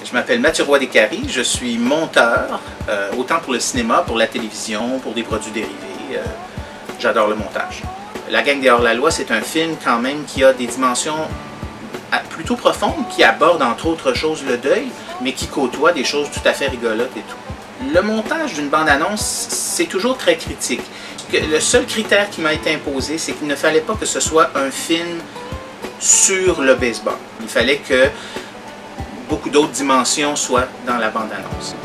Je m'appelle Mathieu Roy-Descaries, je suis monteur, autant pour le cinéma, pour la télévision, pour des produits dérivés. J'adore le montage. La gang des hors-la-loi, c'est un film quand même qui a des dimensions plutôt profondes, qui aborde entre autres choses le deuil, mais qui côtoie des choses tout à fait rigolotes et tout. Le montage d'une bande-annonce, c'est toujours très critique. Le seul critère qui m'a été imposé, c'est qu'il ne fallait pas que ce soit un film sur le baseball. Il fallait que beaucoup d'autres dimensions soient dans la bande-annonce.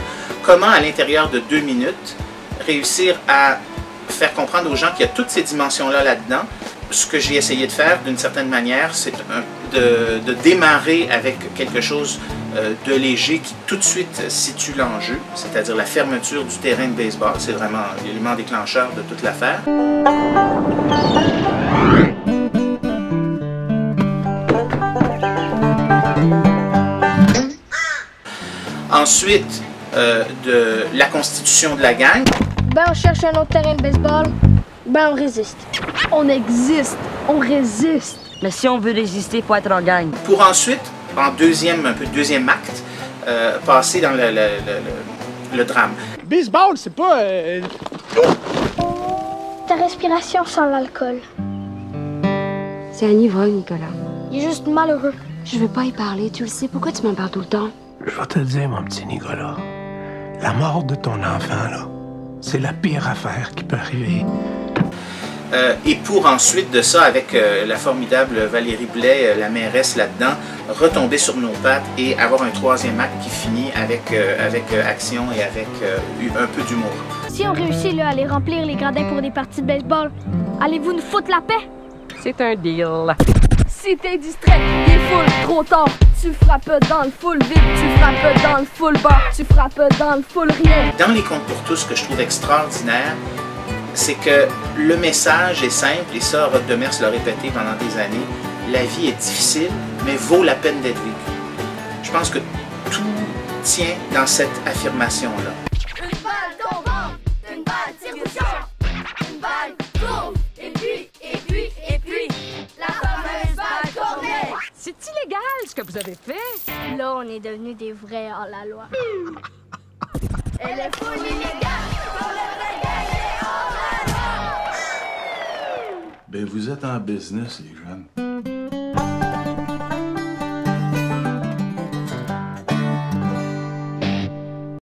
Comment, à l'intérieur de 2 minutes, réussir à faire comprendre aux gens qu'il y a toutes ces dimensions-là là-dedans? Ce que j'ai essayé de faire, d'une certaine manière, c'est de démarrer avec quelque chose de léger qui tout de suite situe l'enjeu, c'est-à-dire la fermeture du terrain de baseball. C'est vraiment l'élément déclencheur de toute l'affaire. Ensuite, de la constitution de la gang. Ben, on cherche un autre terrain de baseball. Ben, on résiste. On existe. On résiste. Mais si on veut résister, il faut être en gang. Pour ensuite, en deuxième acte, passer dans le drame. Baseball, c'est pas... Ta respiration sans l'alcool. C'est un ivrogne, Nicolas. Il est juste malheureux. Je veux pas y parler, tu le sais. Pourquoi tu m'en parles tout le temps? Je vais te le dire, mon petit Nicolas. La mort de ton enfant, là, c'est la pire affaire qui peut arriver. Et pour ensuite de ça, avec la formidable Valérie Blais, la mairesse là-dedans, retomber sur nos pattes et avoir un troisième acte qui finit avec action et avec un peu d'humour. Si on réussit là, à aller remplir les gradins pour des parties de baseball, allez-vous nous foutre la paix? C'est un deal. Si t'es distrait, il est full, trop tard. Tu frappes dans le full vide, tu frappes dans le full bas, tu frappes dans le full rien. Dans Les Contes pour tous, ce que je trouve extraordinaire, c'est que le message est simple, et ça, Rod Demers l'a répété pendant des années, la vie est difficile, mais vaut la peine d'être vécue. Je pense que tout tient dans cette affirmation-là. Une balle tombante, une balle tire-bouchon, une balle tourne, et puis, la fameuse balle tournée. C'est illégal ce que vous avez fait. Là, on est devenus des vrais hors-la-loi. Elle est full illégale, pour le vrai gang des hors-la-loi. Ben, vous êtes en business, les jeunes.